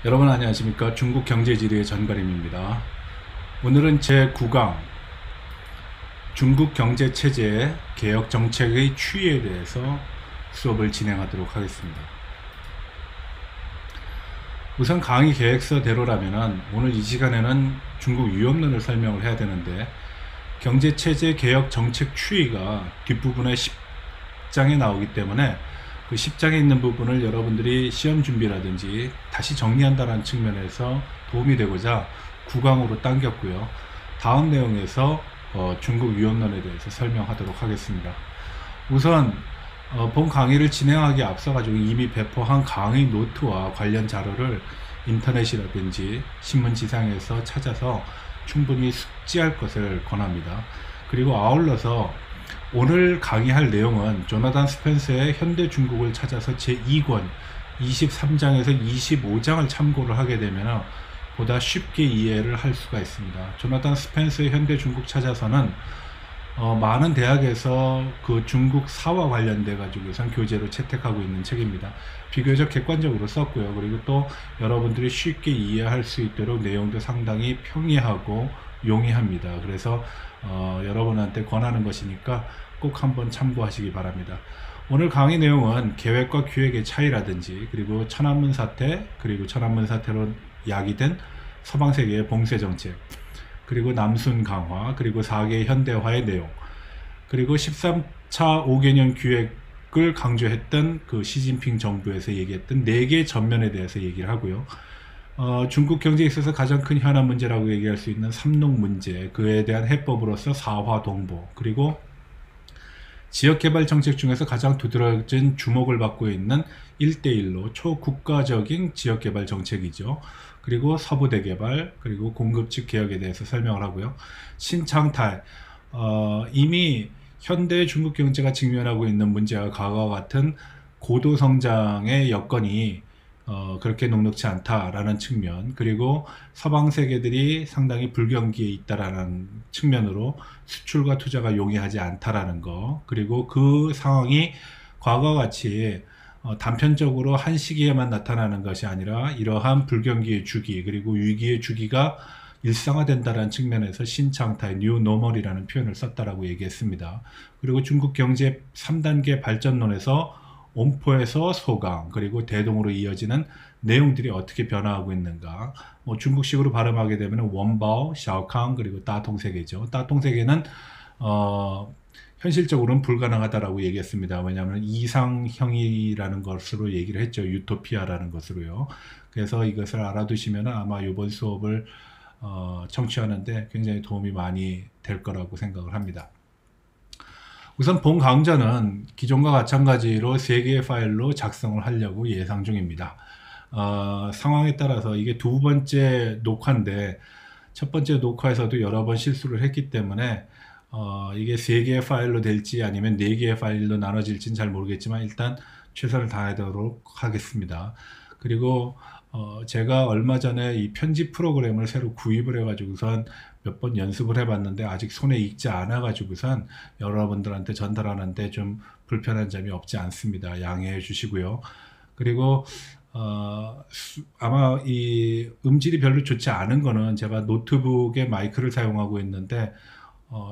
여러분 안녕하십니까. 중국 경제지리의 전가림입니다. 오늘은 제9강 중국 경제체제 개혁 정책의 추이에 대해서 수업을 진행하도록 하겠습니다. 우선 강의 계획서대로라면 오늘 이 시간에는 중국 위험론을 설명을 해야 되는데, 경제체제 개혁 정책 추이가 뒷부분에 10장에 나오기 때문에 그 10장에 있는 부분을 여러분들이 시험 준비라든지 다시 정리한다는 측면에서 도움이 되고자 9강으로 당겼고요. 다음 내용에서 중국 위험론에 대해서 설명하도록 하겠습니다. 우선 본 강의를 진행하기에 앞서 가지고 이미 배포한 강의 노트와 관련 자료를 인터넷이라든지 신문지상에서 찾아서 충분히 숙지할 것을 권합니다. 그리고 아울러서 오늘 강의할 내용은 조나단 스펜서의 현대 중국을 찾아서 제2권 23장에서 25장을 참고를 하게 되면 보다 쉽게 이해를 할 수가 있습니다. 조나단 스펜서의 현대 중국 찾아서는 많은 대학에서 그 중국 사와 관련돼 가지고선 교재로 채택하고 있는 책입니다. 비교적 객관적으로 썼고요. 그리고 또 여러분들이 쉽게 이해할 수 있도록 내용도 상당히 평이하고 용이합니다. 그래서 여러분한테 권하는 것이니까 꼭 한번 참고하시기 바랍니다. 오늘 강의 내용은 계획과 기획의 차이라든지, 그리고 천안문 사태, 그리고 천안문 사태로 야기된 서방세계의 봉쇄 정책, 그리고 남순 강화, 그리고 4개 현대화의 내용, 그리고 13차 5개년 기획을 강조했던 그 시진핑 정부에서 얘기했던 4개 전면에 대해서 얘기를 하고요. 중국 경제에 있어서 가장 큰 현안 문제라고 얘기할 수 있는 삼농 문제, 그에 대한 해법으로서 사화 동보, 그리고 지역개발 정책 중에서 가장 두드러진 주목을 받고 있는 1대1로 초국가적인 지역개발 정책이죠. 그리고 서부대 개발, 그리고 공급측 개혁에 대해서 설명을 하고요. 신창탈, 이미 현대 중국 경제가 직면하고 있는 문제와 과거와 같은 고도 성장의 여건이 그렇게 녹록지 않다라는 측면, 그리고 서방 세계들이 상당히 불경기에 있다라는 측면으로 수출과 투자가 용이하지 않다라는 거, 그리고 그 상황이 과거와 같이 단편적으로 한 시기에만 나타나는 것이 아니라 이러한 불경기의 주기, 그리고 위기의 주기가 일상화된다는 측면에서 신창타의 뉴 노멀이라는 표현을 썼다라고 얘기했습니다. 그리고 중국 경제 3단계 발전론에서 온포에서 소강, 그리고 대동으로 이어지는 내용들이 어떻게 변화하고 있는가, 중국식으로 발음하게 되면 원바오, 샤오캉, 그리고 따통세계죠. 따통세계는 현실적으로는 불가능하다라고 얘기했습니다. 왜냐하면 이상형이라는 것으로 얘기를 했죠. 유토피아라는 것으로요. 그래서 이것을 알아두시면 아마 이번 수업을 청취하는데 굉장히 도움이 많이 될 거라고 생각을 합니다. 우선 본 강좌는 기존과 마찬가지로 3개의 파일로 작성을 하려고 예상 중입니다. 상황에 따라서 이게 두 번째 녹화인데, 첫 번째 녹화에서도 여러 번 실수를 했기 때문에 이게 3개의 파일로 될지 아니면 4개의 파일로 나눠질지는 잘 모르겠지만 일단 최선을 다하도록 하겠습니다. 그리고 제가 얼마 전에 이 편집 프로그램을 새로 구입을 해가지고선 몇 번 연습을 해봤는데 아직 손에 익지 않아가지고선 여러분들한테 전달하는데 좀 불편한 점이 없지 않습니다. 양해해 주시고요. 그리고 아마 이 음질이 별로 좋지 않은 거는 제가 노트북에 마이크를 사용하고 있는데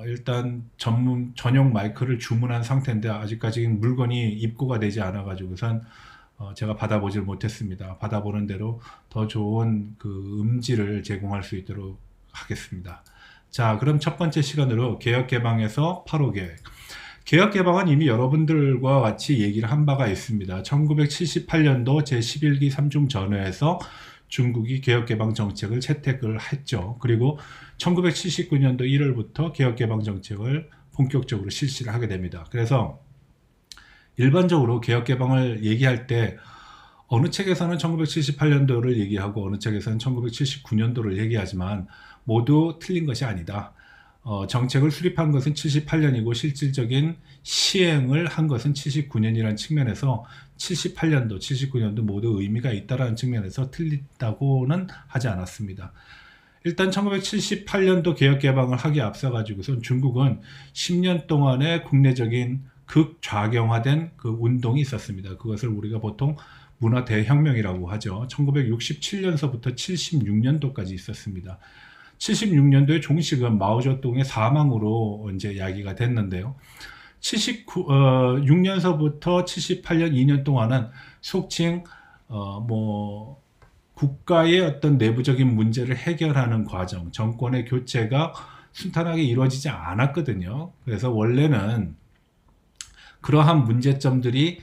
일단 전용 마이크를 주문한 상태인데 아직까지 물건이 입고가 되지 않아 가지고선 제가 받아보질 못했습니다. 받아보는 대로 더 좋은 그 음질을 제공할 수 있도록 하겠습니다. 자, 그럼 첫 번째 시간으로 개혁개방에서 8호 계획. 개혁개방은 이미 여러분들과 같이 얘기를 한 바가 있습니다. 1978년도 제11기 3중 전회에서 중국이 개혁개방 정책을 채택을 했죠. 그리고 1979년도 1월부터 개혁개방 정책을 본격적으로 실시를 하게 됩니다. 그래서 일반적으로 개혁개방을 얘기할 때 어느 책에서는 1978년도를 얘기하고 어느 책에서는 1979년도를 얘기하지만 모두 틀린 것이 아니다. 정책을 수립한 것은 78년이고 실질적인 시행을 한 것은 79년이라는 측면에서 78년도, 79년도 모두 의미가 있다는 측면에서 틀리다고는 하지 않았습니다. 일단 1978년도 개혁개방을 하기에 앞서 가지고선 중국은 10년 동안의 국내적인 극좌경화된 그 운동이 있었습니다. 그것을 우리가 보통 문화 대혁명이라고 하죠. 1967년서부터 76년도까지 있었습니다. 76년도에 종식은 마오쩌둥의 사망으로 이제 이야기가 됐는데요. 6년서부터 78년 2년 동안은 속칭 국가의 어떤 내부적인 문제를 해결하는 과정, 정권의 교체가 순탄하게 이루어지지 않았거든요. 그래서 원래는 그러한 문제점들이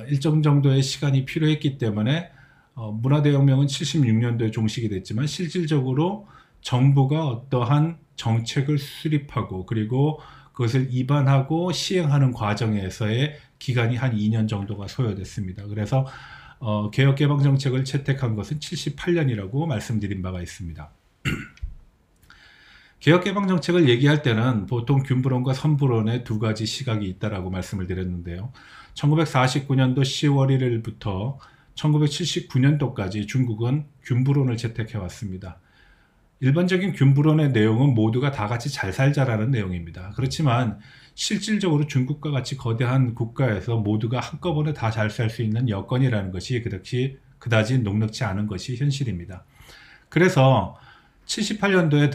일정 정도의 시간이 필요했기 때문에 문화대혁명은 76년도에 종식이 됐지만 실질적으로 정부가 어떠한 정책을 수립하고 그리고 그것을 입안하고 시행하는 과정에서의 기간이 한 2년 정도가 소요됐습니다. 그래서 개혁개방정책을 채택한 것은 78년이라고 말씀드린 바가 있습니다. 개혁개방정책을 얘기할 때는 보통 균부론과 선부론의 두 가지 시각이 있다라고 말씀을 드렸는데요. 1949년도 10월 1일부터 1979년도까지 중국은 균부론을 채택해왔습니다. 일반적인 균부론의 내용은 모두가 다 같이 잘 살자라는 내용입니다. 그렇지만 실질적으로 중국과 같이 거대한 국가에서 모두가 한꺼번에 다 잘 살 수 있는 여건이라는 것이 그다지 녹록지 않은 것이 현실입니다. 그래서 78년도에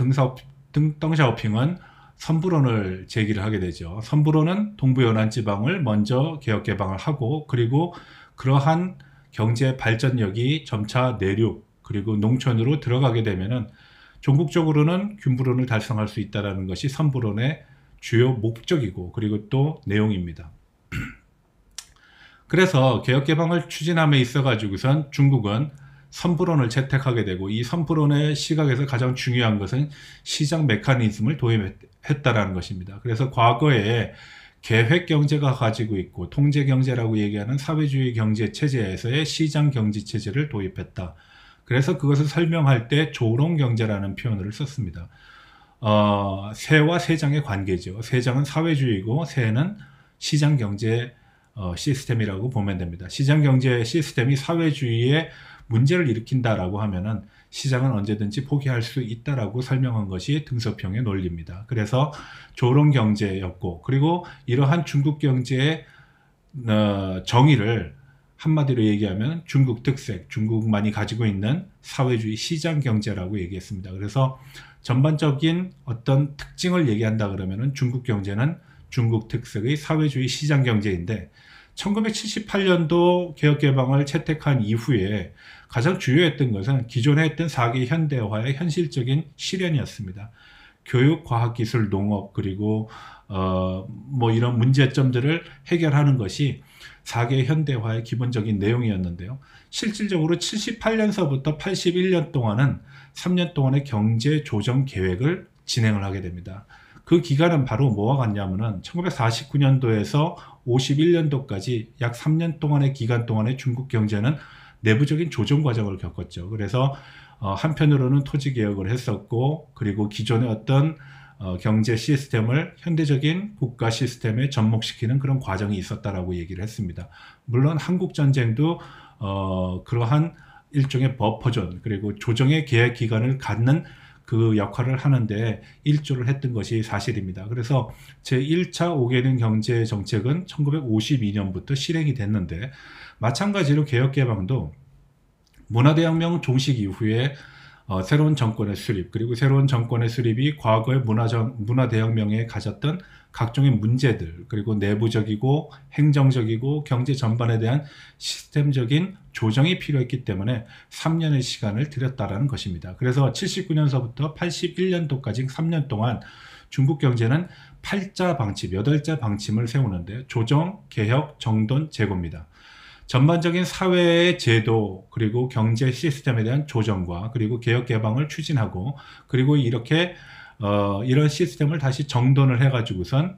덩샤오핑은 선부론을 제기를 하게 되죠. 선부론은 동부연안지방을 먼저 개혁개방을 하고 그리고 그러한 경제 발전력이 점차 내륙 그리고 농촌으로 들어가게 되면은 종국적으로는 균부론을 달성할 수 있다는 것이 선부론의 주요 목적이고 그리고 또 내용입니다. 그래서 개혁개방을 추진함에 있어 가지고선 중국은 선부론을 채택하게 되고 이 선부론의 시각에서 가장 중요한 것은 시장 메커니즘을 도입했다라는 것입니다. 그래서 과거에 계획경제가 가지고 있고 통제경제라고 얘기하는 사회주의 경제체제에서의 시장경제체제를 도입했다. 그래서 그것을 설명할 때 조롱경제라는 표현을 썼습니다. 세와 세장의 관계죠. 세장은 사회주의고 세는 시장경제 시스템이라고 보면 됩니다. 시장경제 시스템이 사회주의에 문제를 일으킨다라고 하면은 시장은 언제든지 포기할 수 있다라고 설명한 것이 등소평의 논리입니다. 그래서 조롱경제였고 그리고 이러한 중국 경제의 정의를 한마디로 얘기하면 중국 특색, 중국만이 가지고 있는 사회주의 시장 경제라고 얘기했습니다. 그래서 전반적인 어떤 특징을 얘기한다 그러면은 중국 경제는 중국 특색의 사회주의 시장 경제인데 1978년도 개혁개방을 채택한 이후에 가장 주요했던 것은 기존에 했던 4개 현대화의 현실적인 실현이었습니다. 교육, 과학기술, 농업 그리고 이런 문제점들을 해결하는 것이 4개 현대화의 기본적인 내용이었는데요. 실질적으로 78년서부터 81년 동안은 3년 동안의 경제 조정 계획을 진행을 하게 됩니다. 그 기간은 바로 뭐와 같냐면은 1949년도에서 51년도까지 약 3년 동안의 기간 동안에 중국 경제는 내부적인 조정 과정을 겪었죠. 그래서 한편으로는 토지 개혁을 했었고 그리고 기존의 어떤 경제 시스템을 현대적인 국가 시스템에 접목시키는 그런 과정이 있었다라고 얘기를 했습니다. 물론 한국 전쟁도 그러한 일종의 버퍼존 그리고 조정의 계획 기간을 갖는 그 역할을 하는데 일조를 했던 것이 사실입니다. 그래서 제1차 5개년 경제 정책은 1952년부터 실행이 됐는데 마찬가지로 개혁개방도 문화대혁명 종식 이후에 새로운 정권의 수립 그리고 새로운 정권의 수립이 과거의 문화대혁명에 가졌던 각종의 문제들 그리고 내부적이고 행정적이고 경제 전반에 대한 시스템적인 조정이 필요했기 때문에 3년의 시간을 들였다라는 것입니다. 그래서 79년서부터 81년도까지 3년 동안 중국 경제는 8자 방침, 8자 방침을 세우는데 조정, 개혁, 정돈, 재고입니다. 전반적인 사회의 제도 그리고 경제 시스템에 대한 조정과 그리고 개혁 개방을 추진하고 그리고 이렇게 이런 시스템을 다시 정돈을 해가지고선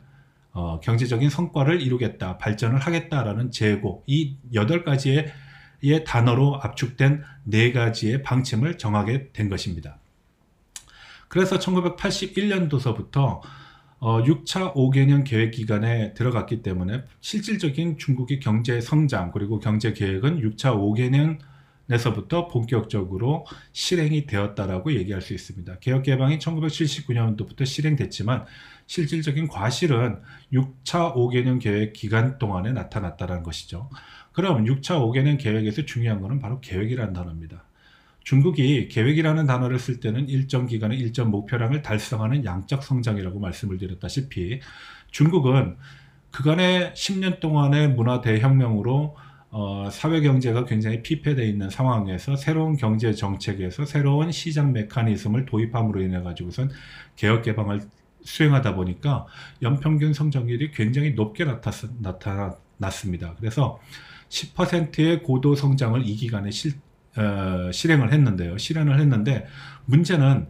경제적인 성과를 이루겠다, 발전을 하겠다라는 재고 이 8가지의 단어로 압축된 4가지의 방침을 정하게 된 것입니다. 그래서 1981년도서부터 6차 5개년 계획 기간에 들어갔기 때문에 실질적인 중국의 경제 성장 그리고 경제 계획은 6차 5개년에서부터 본격적으로 실행이 되었다라고 얘기할 수 있습니다. 개혁 개방이 1979년도부터 실행됐지만 실질적인 과실은 6차 5개년 계획 기간 동안에 나타났다는 것이죠. 그럼 6차 5개년 계획에서 중요한 것은 바로 계획이라는 단어입니다. 중국이 계획이라는 단어를 쓸 때는 일정 기간에 일정 목표량을 달성하는 양적 성장이라고 말씀을 드렸다시피 중국은 그간의 10년 동안의 문화 대혁명으로 사회 경제가 굉장히 피폐되어 있는 상황에서 새로운 경제 정책에서 새로운 시장 메커니즘을 도입함으로 인해 가지고선 개혁 개방을 수행하다 보니까 연평균 성장률이 굉장히 높게 나타났습니다. 그래서 10%의 고도 성장을 이 기간에 실행을 했는데 문제는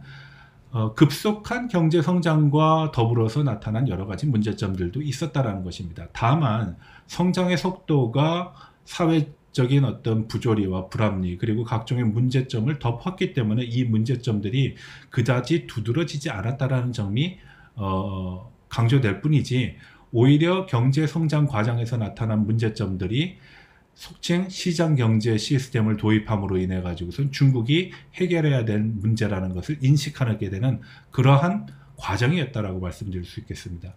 급속한 경제 성장과 더불어서 나타난 여러 가지 문제점들도 있었다라는 것입니다. 다만 성장의 속도가 사회적인 어떤 부조리와 불합리 그리고 각종의 문제점을 덮었기 때문에 이 문제점들이 그다지 두드러지지 않았다라는 점이 강조될 뿐이지 오히려 경제 성장 과정에서 나타난 문제점들이 속칭 시장 경제 시스템을 도입함으로 인해 가지고선 중국이 해결해야 될 문제라는 것을 인식하게 되는 그러한 과정이었다라고 말씀드릴 수 있겠습니다.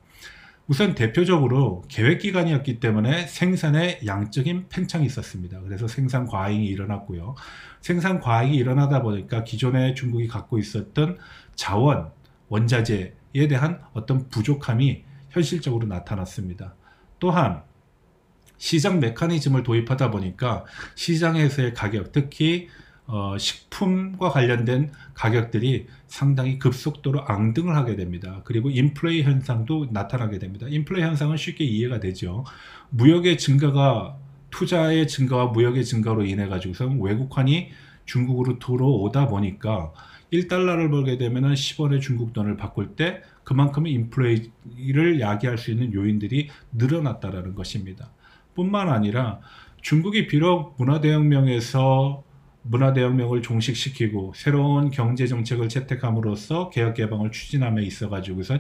우선 대표적으로 계획 기간이었기 때문에 생산에 양적인 팽창이 있었습니다. 그래서 생산 과잉이 일어났고요. 생산 과잉이 일어나다 보니까 기존에 중국이 갖고 있었던 자원, 원자재에 대한 어떤 부족함이 현실적으로 나타났습니다. 또한 시장 메커니즘을 도입하다 보니까 시장에서의 가격, 특히 식품과 관련된 가격들이 상당히 급속도로 앙등을 하게 됩니다. 그리고 인플레이 현상도 나타나게 됩니다. 인플레이 현상은 쉽게 이해가 되죠. 무역의 증가가 투자의 증가와 무역의 증가로 인해 가지고서 외국환이 중국으로 들어오다 보니까 1달러를 벌게 되면 10원의 중국 돈을 바꿀 때 그만큼의 인플레이를 야기할 수 있는 요인들이 늘어났다라는 것입니다. 뿐만 아니라 중국이 비록 문화대혁명을 종식시키고 새로운 경제정책을 채택함으로써 개혁개방을 추진함에 있어 가지고서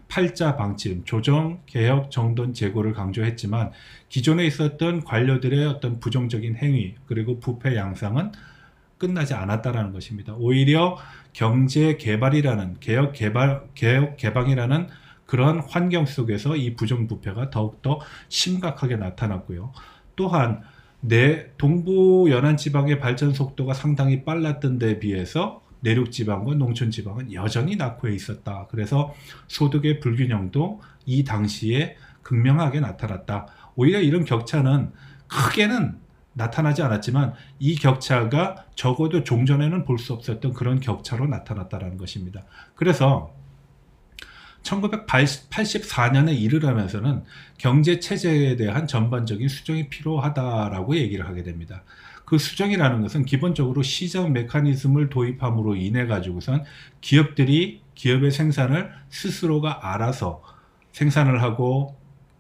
팔자 방침, 조정, 개혁, 정돈, 재고를 강조했지만 기존에 있었던 관료들의 어떤 부정적인 행위 그리고 부패 양상은 끝나지 않았다라는 것입니다. 오히려 경제 개발이라는 개혁 개방이라는 그런 환경 속에서 이 부정부패가 더욱더 심각하게 나타났고요. 또한 동부 연안 지방의 발전 속도가 상당히 빨랐던 데 비해서 내륙 지방과 농촌 지방은 여전히 낙후해 있었다. 그래서 소득의 불균형도 이 당시에 극명하게 나타났다. 오히려 이런 격차는 크게는 나타나지 않았지만 이 격차가 적어도 종전에는 볼 수 없었던 그런 격차로 나타났다는 것입니다. 그래서 1984년에 이르면서는 경제 체제에 대한 전반적인 수정이 필요하다라고 얘기를 하게 됩니다. 그 수정이라는 것은 기본적으로 시장 메커니즘을 도입함으로 인해 가지고선 기업의 생산을 스스로가 알아서 생산을 하고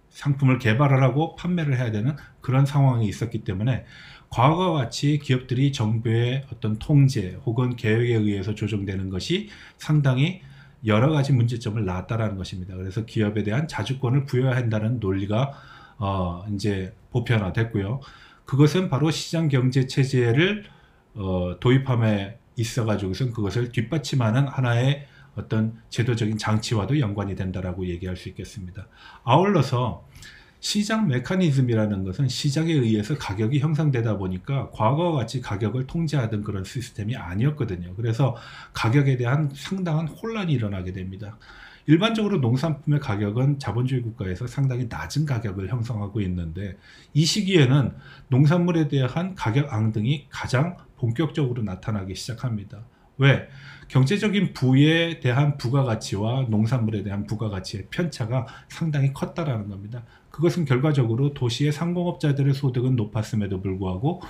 상품을 개발을 하고 판매를 해야 되는 그런 상황이 있었기 때문에 과거와 같이 기업들이 정부의 어떤 통제 혹은 계획에 의해서 조정되는 것이 상당히 여러 가지 문제점을 낳았다라는 것입니다. 그래서 기업에 대한 자주권을 부여해야 한다는 논리가 이제 보편화됐고요. 그것은 바로 시장 경제 체제를 도입함에 있어 가지고선 그것을 뒷받침하는 하나의 어떤 제도적인 장치와도 연관이 된다라고 얘기할 수 있겠습니다. 아울러서 시장 메커니즘이라는 것은 시장에 의해서 가격이 형성되다 보니까 과거와 같이 가격을 통제하던 그런 시스템이 아니었거든요. 그래서 가격에 대한 상당한 혼란이 일어나게 됩니다. 일반적으로 농산품의 가격은 자본주의 국가에서 상당히 낮은 가격을 형성하고 있는데 이 시기에는 농산물에 대한 가격 앙등이 가장 본격적으로 나타나기 시작합니다. 왜? 경제적인 부에 대한 부가가치와 농산물에 대한 부가가치의 편차가 상당히 컸다라는 겁니다. 그것은 결과적으로 도시의 상공업자들의 소득은 높았음에도 불구하고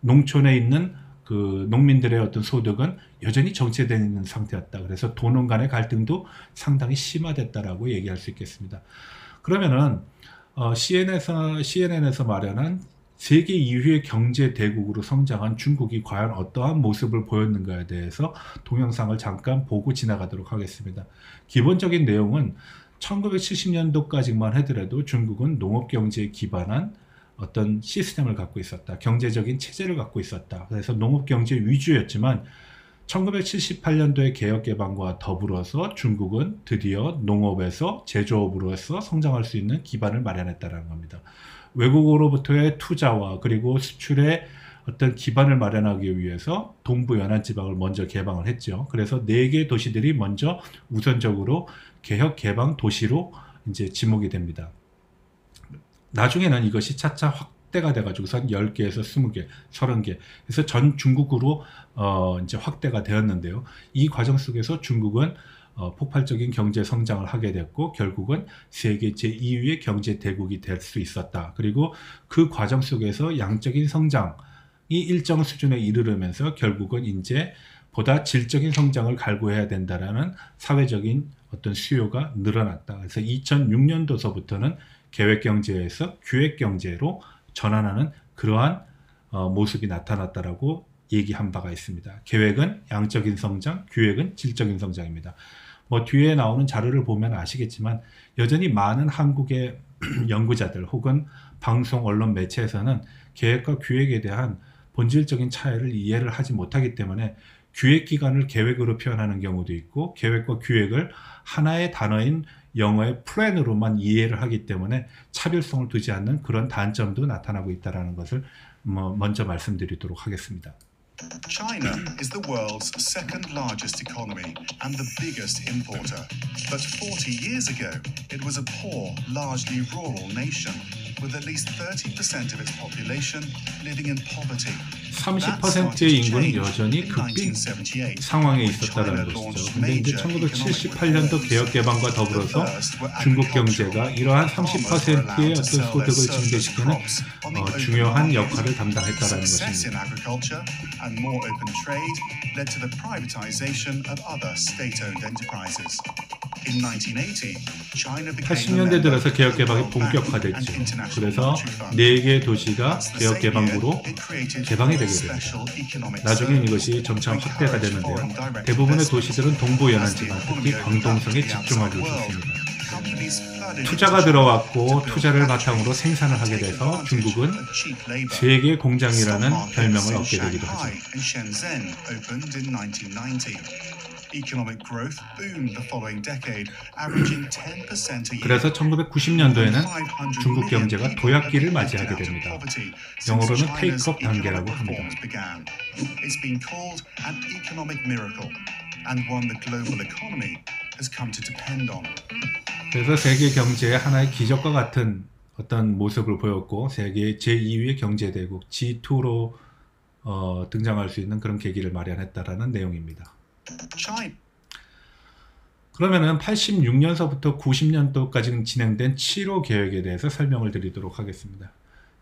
농촌에 있는 그 농민들의 어떤 소득은 여전히 정체되어 있는 상태였다. 그래서 도농 간의 갈등도 상당히 심화됐다라고 얘기할 수 있겠습니다. 그러면은 CNN에서 마련한 세계 2위의 경제 대국으로 성장한 중국이 과연 어떠한 모습을 보였는가에 대해서 동영상을 잠깐 보고 지나가도록 하겠습니다. 기본적인 내용은 1970년도까지만 하더라도 중국은 농업경제에 기반한 어떤 시스템을 갖고 있었다. 경제적인 체제를 갖고 있었다. 그래서 농업경제 위주였지만 1978년도의 개혁개방과 더불어서 중국은 드디어 농업에서 제조업으로서 성장할 수 있는 기반을 마련했다는 겁니다. 외국으로부터의 투자와 그리고 수출의 어떤 기반을 마련하기 위해서 동부 연안 지방을 먼저 개방을 했죠. 그래서 4개 도시들이 먼저 우선적으로 개혁 개방 도시로 이제 지목이 됩니다. 나중에는 이것이 차차 확대가 돼가지고선 10개에서 20개, 30개, 그래서 전 중국으로 이제 확대가 되었는데요. 이 과정 속에서 중국은 폭발적인 경제 성장을 하게 됐고 결국은 세계 제2위의 경제 대국이 될 수 있었다. 그리고 그 과정 속에서 양적인 성장이 일정 수준에 이르르면서 결국은 이제 보다 질적인 성장을 갈구해야 된다라는 사회적인 어떤 수요가 늘어났다. 그래서 2006년도서부터는 계획경제에서 기획경제로 전환하는 그러한 모습이 나타났다라고 얘기한 바가 있습니다. 계획은 양적인 성장, 기획은 질적인 성장입니다. 뭐 뒤에 나오는 자료를 보면 아시겠지만 여전히 많은 한국의 연구자들 혹은 방송, 언론, 매체에서는 계획과 기획에 대한 본질적인 차이를 이해를 하지 못하기 때문에 기획기간을 계획으로 표현하는 경우도 있고 계획과 기획을 하나의 단어인 영어의 플랜으로만 이해를 하기 때문에 차별성을 두지 않는 그런 단점도 나타나고 있다는 것을 먼저 말씀드리도록 하겠습니다. China is the world's second largest economy and the biggest importer. But 40 years ago, it was a poor, largely rural nation with at least 30% of its population living in poverty. 30%의 인구는 여전히 극빈 상황에 있었다는 것이죠. 근데 이제 1978년도 개혁 개방과 더불어서 중국 경제가 이러한 30%의 어떤 소득을 증대시키는 중요한 역할을 담당했다는 것입니다. 80년대 들어서 개혁 개방이 본격화됐죠. 그래서 4개 도시가 개혁 개방구로 개방이 되게 됩니다. 나중에 이것이 점차 확대가 되는데요. 대부분의 도시들은 동부 연안 지방, 특히 광동성에 집중하고 있었습니다. 투자가 들어왔고 투자를 바탕으로 생산을 하게 돼서 중국은 세계 공장이라는 별명을 얻게 되기도 하죠. 그래서 1990년도에는 중국 경제가 도약기를 맞이하게 됩니다. 영어로는 테이크업 단계라고 합니다. 그래서 세계 경제의 하나의 기적과 같은 어떤 모습을 보였고 세계 제2위의 경제대국 G2로 등장할 수 있는 그런 계기를 마련했다라는 내용입니다. 그러면은 86년서부터 90년도까지 진행된 7호 계획에 대해서 설명을 드리도록 하겠습니다.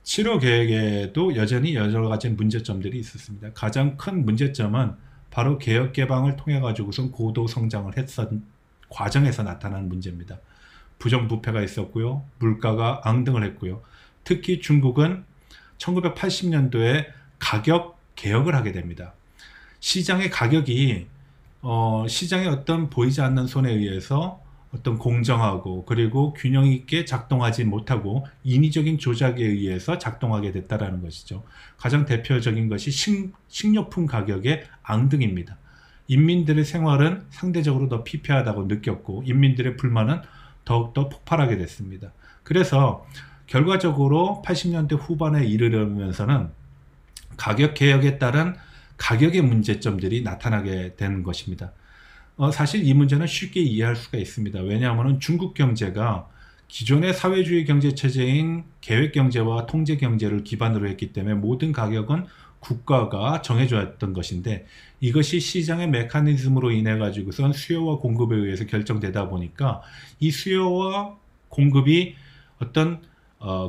7호 계획에도 여전히 여러 가지 문제점들이 있었습니다. 가장 큰 문제점은 바로 개혁 개방을 통해 가지고선 고도 성장을 했던 과정에서 나타난 문제입니다. 부정부패가 있었고요. 물가가 앙등을 했고요. 특히 중국은 1980년도에 가격 개혁을 하게 됩니다. 시장의 가격이 시장의 어떤 보이지 않는 손에 의해서 어떤 공정하고 그리고 균형 있게 작동하지 못하고 인위적인 조작에 의해서 작동하게 됐다라는 것이죠. 가장 대표적인 것이 식료품 가격의 앙등입니다. 인민들의 생활은 상대적으로 더 피폐하다고 느꼈고 인민들의 불만은 더욱더 폭발하게 됐습니다. 그래서 결과적으로 80년대 후반에 이르면서는 가격 개혁에 따른 가격의 문제점들이 나타나게 되는 것입니다. 사실 이 문제는 쉽게 이해할 수가 있습니다. 왜냐하면 중국 경제가 기존의 사회주의 경제 체제인 계획 경제와 통제 경제를 기반으로 했기 때문에 모든 가격은 국가가 정해줬던 것인데 이것이 시장의 메커니즘으로 인해 가지고선 수요와 공급에 의해서 결정되다 보니까 이 수요와 공급이 어떤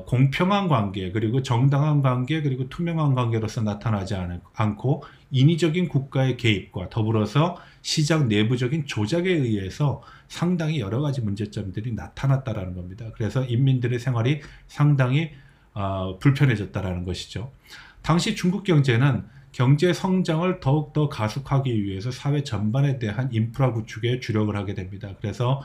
공평한 관계 그리고 정당한 관계 그리고 투명한 관계로서 나타나지 않고 인위적인 국가의 개입과 더불어서 시장 내부적인 조작에 의해서 상당히 여러 가지 문제점들이 나타났다라는 겁니다. 그래서 인민들의 생활이 상당히 불편해졌다라는 것이죠. 당시 중국 경제는 경제 성장을 더욱더 가속하기 위해서 사회 전반에 대한 인프라 구축에 주력을 하게 됩니다. 그래서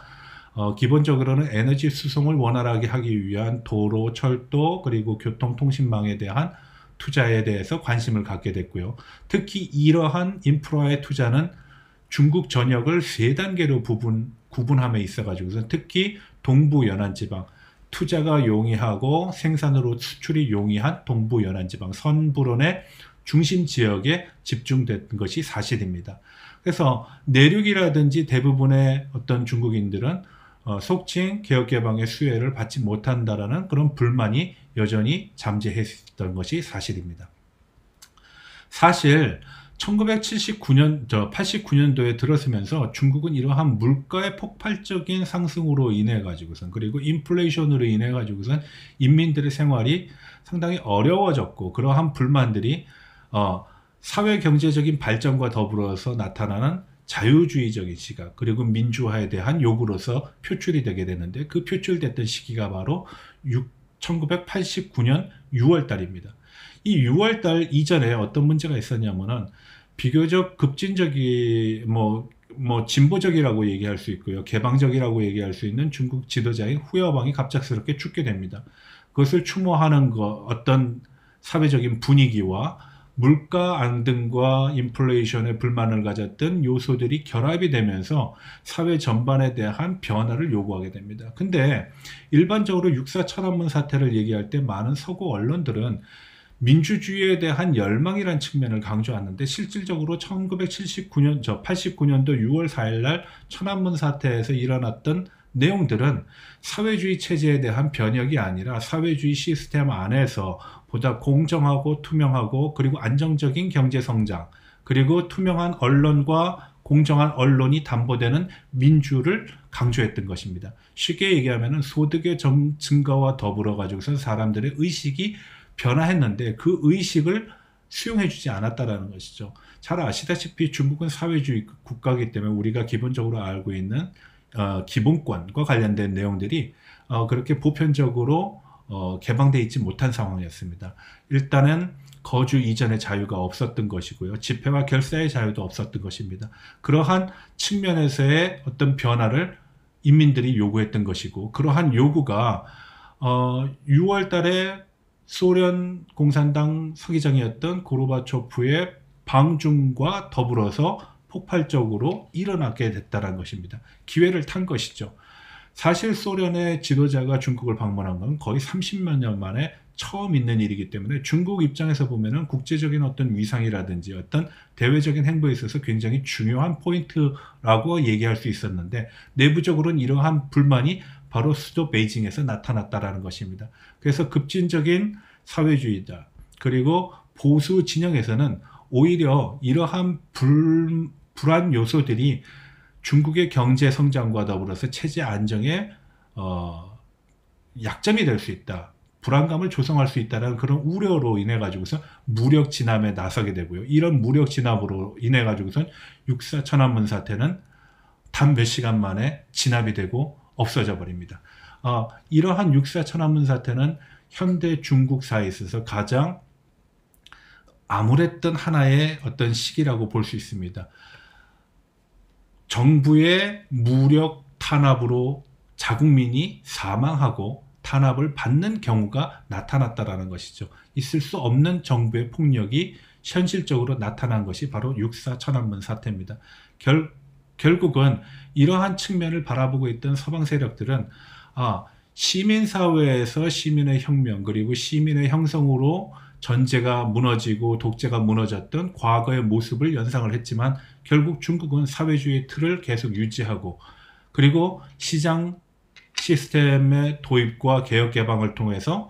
기본적으로는 에너지 수송을 원활하게 하기 위한 도로, 철도, 그리고 교통통신망에 대한 투자에 대해서 관심을 갖게 됐고요. 특히 이러한 인프라의 투자는 중국 전역을 3단계로 구분함에 있어가지고서 특히 동부 연안지방, 투자가 용이하고 생산으로 수출이 용이한 동부 연안지방 선불원의 중심 지역에 집중된 것이 사실입니다. 그래서 내륙이라든지 대부분의 어떤 중국인들은 속칭 개혁개방의 수혜를 받지 못한다라는 그런 불만이 여전히 잠재했던 것이 사실입니다. 사실 89년도에 들어서면서 중국은 이러한 물가의 폭발적인 상승으로 인해 가지고선, 그리고 인플레이션으로 인해 가지고선 인민들의 생활이 상당히 어려워졌고, 그러한 불만들이 사회 경제적인 발전과 더불어서 나타나는 자유주의적인 시각, 그리고 민주화에 대한 요구로서 표출이 되게 되는데, 그 표출됐던 시기가 바로 1989년 6월 달입니다. 이 6월 달 이전에 어떤 문제가 있었냐면은, 비교적 급진적이 진보적이라고 얘기할 수 있고요, 개방적이라고 얘기할 수 있는 중국 지도자인 후야방이 갑작스럽게 죽게 됩니다. 그것을 추모하는 어떤 사회적인 분위기와 물가 안등과 인플레이션에 불만을 가졌던 요소들이 결합이 되면서 사회 전반에 대한 변화를 요구하게 됩니다. 근데 일반적으로 육사 천안문 사태를 얘기할 때 많은 서구 언론들은 민주주의에 대한 열망이라는 측면을 강조하는데, 실질적으로 89년도 6월 4일 날 천안문 사태에서 일어났던 내용들은 사회주의 체제에 대한 변혁이 아니라 사회주의 시스템 안에서 보다 공정하고 투명하고 그리고 안정적인 경제 성장, 그리고 투명한 언론과 공정한 언론이 담보되는 민주를 강조했던 것입니다. 쉽게 얘기하면 소득의 증가와 더불어 가지고서 사람들의 의식이 변화했는데, 그 의식을 수용해주지 않았다라는 것이죠. 잘 아시다시피 중국은 사회주의 국가이기 때문에 우리가 기본적으로 알고 있는 기본권과 관련된 내용들이 그렇게 보편적으로 개방되어 있지 못한 상황이었습니다. 일단은 거주 이전의 자유가 없었던 것이고요, 집회와 결사의 자유도 없었던 것입니다. 그러한 측면에서의 어떤 변화를 인민들이 요구했던 것이고, 그러한 요구가 6월 달에 소련 공산당 서기장이었던 고르바초프의 방중과 더불어서 폭발적으로 일어나게 됐다는 것입니다. 기회를 탄 것이죠. 사실 소련의 지도자가 중국을 방문한 건 거의 30몇 년 만에 처음 있는 일이기 때문에 중국 입장에서 보면은 국제적인 어떤 위상이라든지 어떤 대외적인 행보에 있어서 굉장히 중요한 포인트라고 얘기할 수 있었는데, 내부적으로는 이러한 불만이 바로 수도 베이징에서 나타났다라는 것입니다. 그래서 급진적인 사회주의다, 그리고 보수 진영에서는 오히려 이러한 불안 요소들이 중국의 경제 성장과 더불어서 체제 안정에 약점이 될 수 있다, 불안감을 조성할 수 있다는 그런 우려로 인해 가지고서 무력 진압에 나서게 되고요. 이런 무력 진압으로 인해 가지고선 육사 천안문 사태는 단 몇 시간 만에 진압이 되고 없어져 버립니다. 이러한 육사 천안문 사태는 현대 중국사에 있어서 가장 암울했던 하나의 어떤 시기라고 볼 수 있습니다. 정부의 무력 탄압으로 자국민이 사망하고 탄압을 받는 경우가 나타났다라는 것이죠. 있을 수 없는 정부의 폭력이 현실적으로 나타난 것이 바로 육사 천안문 사태입니다. 결국은 이러한 측면을 바라보고 있던 서방 세력들은 시민사회에서 시민의 혁명, 그리고 시민의 형성으로 전제가 무너지고 독재가 무너졌던 과거의 모습을 연상을 했지만, 결국 중국은 사회주의 틀을 계속 유지하고, 그리고 시장 시스템의 도입과 개혁 개방을 통해서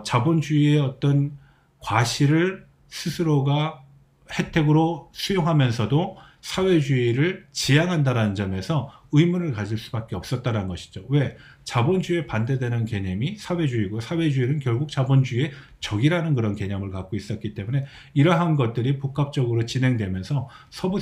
자본주의의 어떤 과실을 스스로가 혜택으로 수용하면서도 사회주의를 지향한다는 점에서 의문을 가질 수밖에 없었다는 것이죠. 왜? 자본주의에 반대되는 개념이 사회주의고, 사회주의는 결국 자본주의의 적이라는 그런 개념을 갖고 있었기 때문에, 이러한 것들이 복합적으로 진행되면서 서방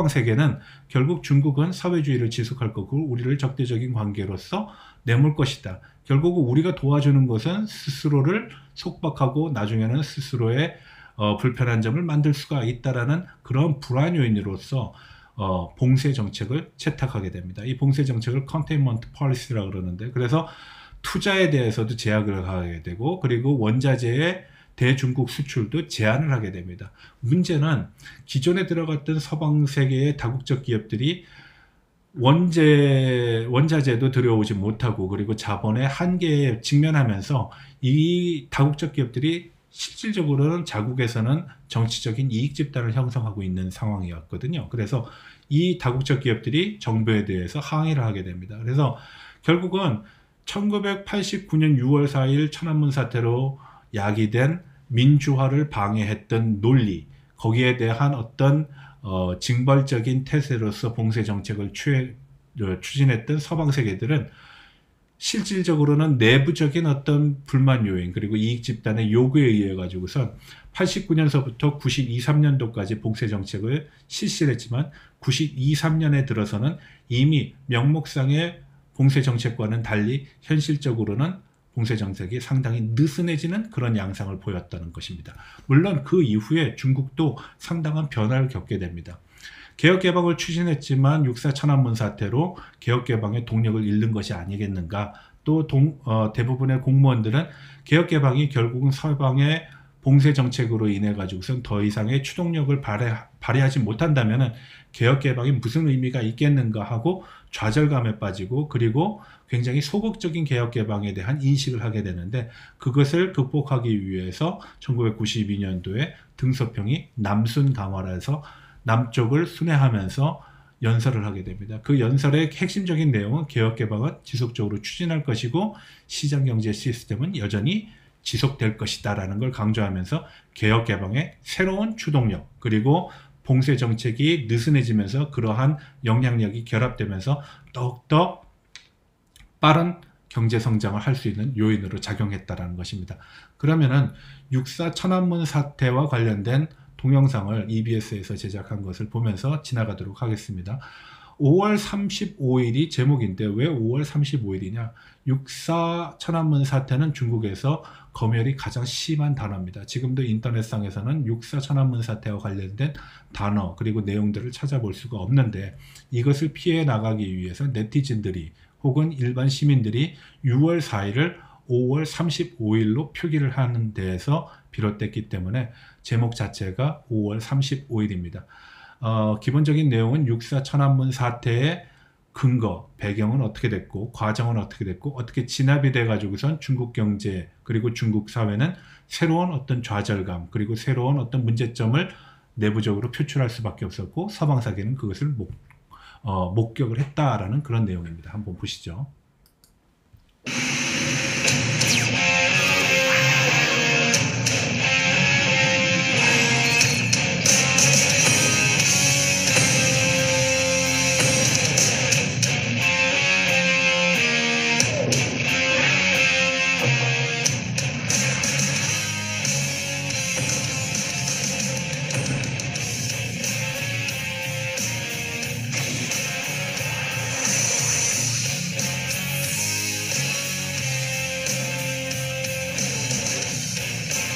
세계는 결국 중국은 사회주의를 지속할 거고 우리를 적대적인 관계로서 내몰 것이다, 결국 우리가 도와주는 것은 스스로를 속박하고 나중에는 스스로의 불편한 점을 만들 수가 있다라는 그런 불안 요인으로서 봉쇄 정책을 채택하게 됩니다. 이 봉쇄 정책을 컨테인먼트 폴리시라고 그러는데, 그래서 투자에 대해서도 제약을 하게 되고, 그리고 원자재의 대중국 수출도 제한을 하게 됩니다. 문제는 기존에 들어갔던 서방 세계의 다국적 기업들이 원자재도 들여오지 못하고 그리고 자본의 한계에 직면하면서 이 다국적 기업들이 실질적으로는 자국에서는 정치적인 이익 집단을 형성하고 있는 상황이었거든요. 그래서 이 다국적 기업들이 정부에 대해서 항의를 하게 됩니다. 그래서 결국은 1989년 6월 4일 천안문 사태로 야기된 민주화를 방해했던 논리, 거기에 대한 어떤 징벌적인 태세로서 봉쇄 정책을 추진했던 서방 세계들은 실질적으로는 내부적인 어떤 불만 요인 그리고 이익 집단의 요구에 의해 가지고선 89년서부터 92, 3년도까지 봉쇄 정책을 실시를 했지만 92, 3년에 들어서는 이미 명목상의 봉쇄 정책과는 달리 현실적으로는 봉쇄 정책이 상당히 느슨해지는 그런 양상을 보였다는 것입니다. 물론 그 이후에 중국도 상당한 변화를 겪게 됩니다. 개혁개방을 추진했지만 6.4 천안문 사태로 개혁개방의 동력을 잃는 것이 아니겠는가. 또 대부분의 공무원들은 개혁개방이 결국은 서방의 봉쇄 정책으로 인해 가지고선 더 이상의 추동력을 발휘하지 못한다면 개혁개방이 무슨 의미가 있겠는가 하고 좌절감에 빠지고 그리고 굉장히 소극적인 개혁개방에 대한 인식을 하게 되는데 그것을 극복하기 위해서 1992년도에 등소평이 남순 강화라서 남쪽을 순회하면서 연설을 하게 됩니다. 그 연설의 핵심적인 내용은 개혁개방은 지속적으로 추진할 것이고 시장경제 시스템은 여전히 지속될 것이다 라는 걸 강조하면서 개혁개방의 새로운 추동력 그리고 봉쇄 정책이 느슨해지면서 그러한 영향력이 결합되면서 더욱더 빠른 경제 성장을 할 수 있는 요인으로 작용했다라는 것입니다. 그러면은 6.4 천안문 사태와 관련된 동영상을 EBS에서 제작한 것을 보면서 지나가도록 하겠습니다. 5월 35일이 제목인데 왜 5월 35일이냐? 6.4 천안문 사태는 중국에서 검열이 가장 심한 단어입니다. 지금도 인터넷상에서는 6.4 천안문 사태와 관련된 단어 그리고 내용들을 찾아볼 수가 없는데 이것을 피해 나가기 위해서 네티즌들이 혹은 일반 시민들이 6월 4일을 5월 35일로 표기를 하는 데에서 비롯됐기 때문에 제목 자체가 5월 35일입니다. 기본적인 내용은 6.4 천안문 사태의 근거, 배경은 어떻게 됐고 과정은 어떻게 됐고 어떻게 진압이 돼 가지고선 중국 경제 그리고 중국 사회는 새로운 어떤 좌절감 그리고 새로운 어떤 문제점을 내부적으로 표출할 수밖에 없었고 서방사계는 그것을 목격을 했다라는 그런 내용입니다. 한번 보시죠.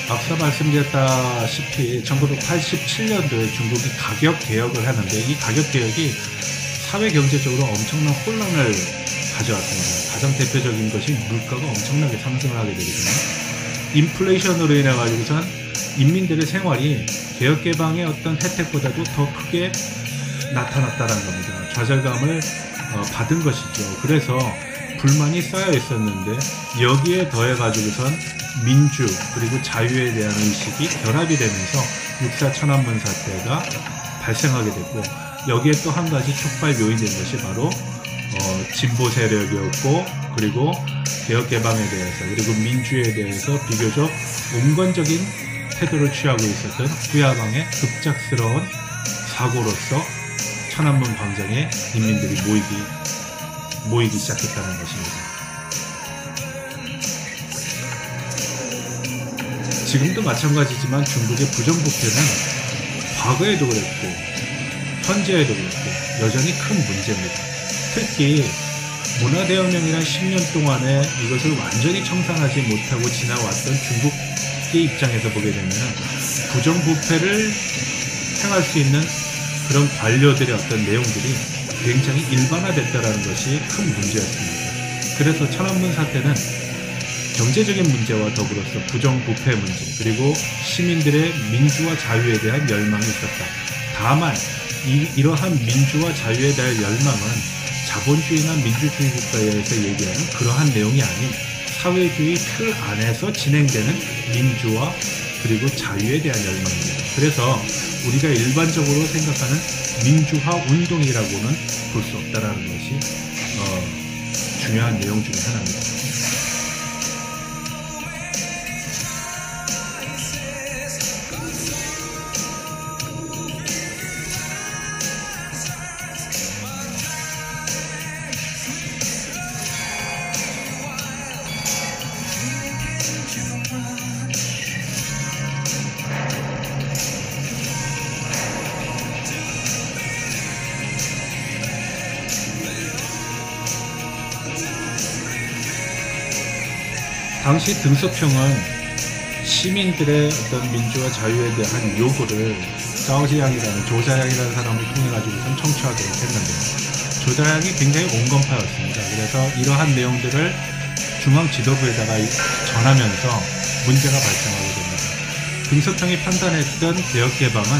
앞서 말씀드렸다시피 1987년도에 중국이 가격 개혁을 하는데 이 가격 개혁이 사회 경제적으로 엄청난 혼란을 가져왔습니다. 가장 대표적인 것이 물가가 엄청나게 상승을 하게 되거든요. 인플레이션으로 인해 가지고선 인민들의 생활이 개혁 개방의 어떤 혜택보다도 더 크게 나타났다는 겁니다. 좌절감을 받은 것이죠. 그래서 불만이 쌓여 있었는데 여기에 더해 가지고선 민주 그리고 자유에 대한 의식이 결합이 되면서 6.4 천안문 사태가 발생하게 됐고 여기에 또 한 가지 촉발 요인된 것이 바로 진보 세력이었고 그리고 개혁 개방에 대해서 그리고 민주에 대해서 비교적 온건적인 태도를 취하고 있었던 후야방의 급작스러운 사고로서 천안문 광장에 인민들이 모이기 시작했다는 것입니다. 지금도 마찬가지지만 중국의 부정부패는 과거에도 그랬고 현재에도 그랬고 여전히 큰 문제입니다. 특히 문화대혁명이란 10년 동안에 이것을 완전히 청산하지 못하고 지나왔던 중국의 입장에서 보게 되면 부정부패를 행할 수 있는 그런 관료들의 어떤 내용들이 굉장히 일반화됐다는 것이 큰 문제였습니다. 그래서 천안문 사태는 경제적인 문제와 더불어서 부정부패 문제 그리고 시민들의 민주와 자유에 대한 열망이 있었다. 다만 이러한 민주와 자유에 대한 열망은 자본주의나 민주주의 국가에서 얘기하는 그러한 내용이 아닌 사회주의 틀 안에서 진행되는 민주화 그리고 자유에 대한 열망입니다. 그래서 우리가 일반적으로 생각하는 민주화 운동이라고는 볼 수 없다라는 것이 중요한 내용 중에 하나입니다. 당시 등소평은 시민들의 어떤 민주화 자유에 대한 요구를 조자양이라는 사람을 통해 가지고선 청취하도록 했는데, 조자양이 굉장히 온건파였습니다. 그래서 이러한 내용들을 중앙 지도부에다가 전하면서 문제가 발생하게 됩니다. 등소평이 판단했던 개혁개방은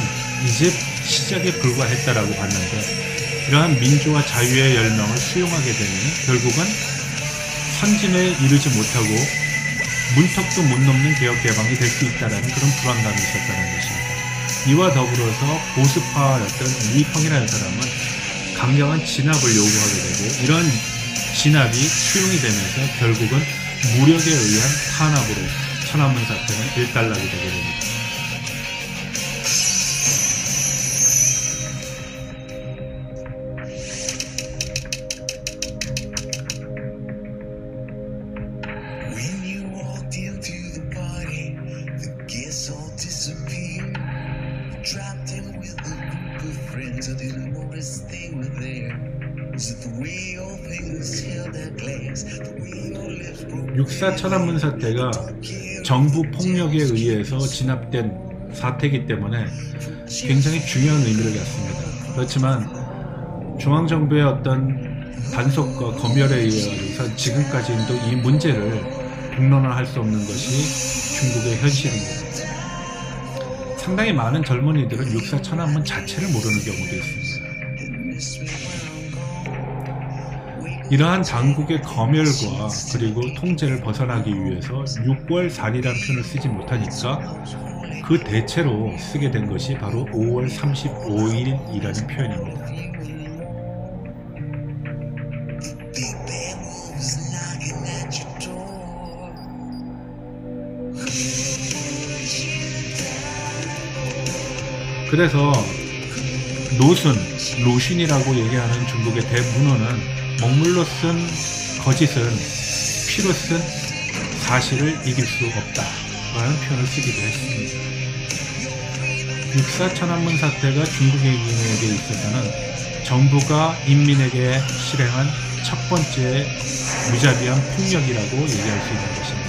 이제 시작에 불과했다라고 봤는데, 이러한 민주화 자유의 열망을 수용하게 되면 결국은 선진에 이르지 못하고 문턱도 못 넘는 개혁개방이 될 수 있다는 그런 불안감이 있었다는 것입니다. 이와 더불어서 보수파였던 리펑이라는 사람은 강경한 진압을 요구하게 되고, 이런 진압이 수용이 되면서 결국은 무력에 의한 탄압으로 천안문 사태는 일단락이 되게 됩니다. 육사 천안문 사태가 정부 폭력에 의해서 진압된 사태이기 때문에 굉장히 중요한 의미를 갖습니다. 그렇지만 중앙정부의 어떤 단속과 검열에 의해서 지금까지도 이 문제를 공론화할 수 없는 것이 중국의 현실입니다. 상당히 많은 젊은이들은 육사 천안문 자체를 모르는 경우도 있습니다. 이러한 당국의 검열과 그리고 통제를 벗어나기 위해서 6월4일이라는 표현을 쓰지 못하니까 그 대체로 쓰게 된 것이 바로 5월 35일이라는 표현입니다. 그래서 로슌이라고 얘기하는 중국의 대문호는 먹물로 쓴 거짓은 피로 쓴 사실을 이길 수 없다라는 표현을 쓰기도 했습니다. 육사 천안문 사태가 중국인에게 있어서는 정부가 인민에게 실행한 첫 번째 무자비한 폭력이라고 얘기할 수 있는 것입니다.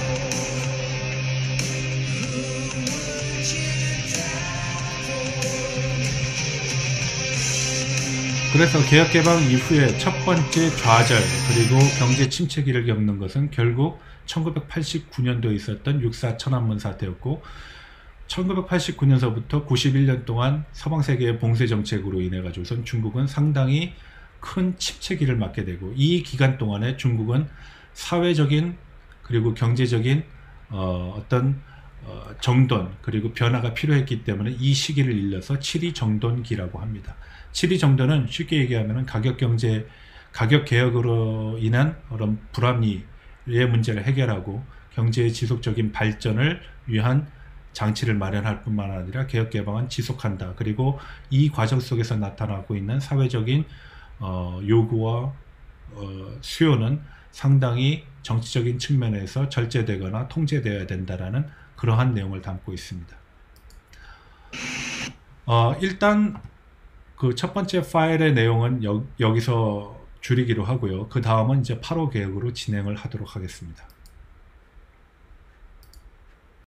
그래서 개혁개방 이후에 첫 번째 좌절 그리고 경제 침체기를 겪는 것은 결국 1989년도에 있었던 육사 천안문 사태였고, 1989년서부터 91년 동안 서방세계의 봉쇄 정책으로 인해 가지고선 중국은 상당히 큰 침체기를 맞게 되고, 이 기간 동안에 중국은 사회적인 그리고 경제적인 정돈 그리고 변화가 필요했기 때문에 이 시기를 일러서 7.2 정돈기라고 합니다. 7.2 정돈은 쉽게 얘기하면 가격 개혁으로 인한 그런 불합리의 문제를 해결하고 경제의 지속적인 발전을 위한 장치를 마련할 뿐만 아니라 개혁 개방은 지속한다. 그리고 이 과정 속에서 나타나고 있는 사회적인 요구와 수요는 상당히 정치적인 측면에서 절제되거나 통제되어야 된다라는 그러한 내용을 담고 있습니다. 일단 그 첫 번째 파일의 내용은 여기서 줄이기로 하고요. 그 다음은 이제 8호 개혁으로 진행을 하도록 하겠습니다.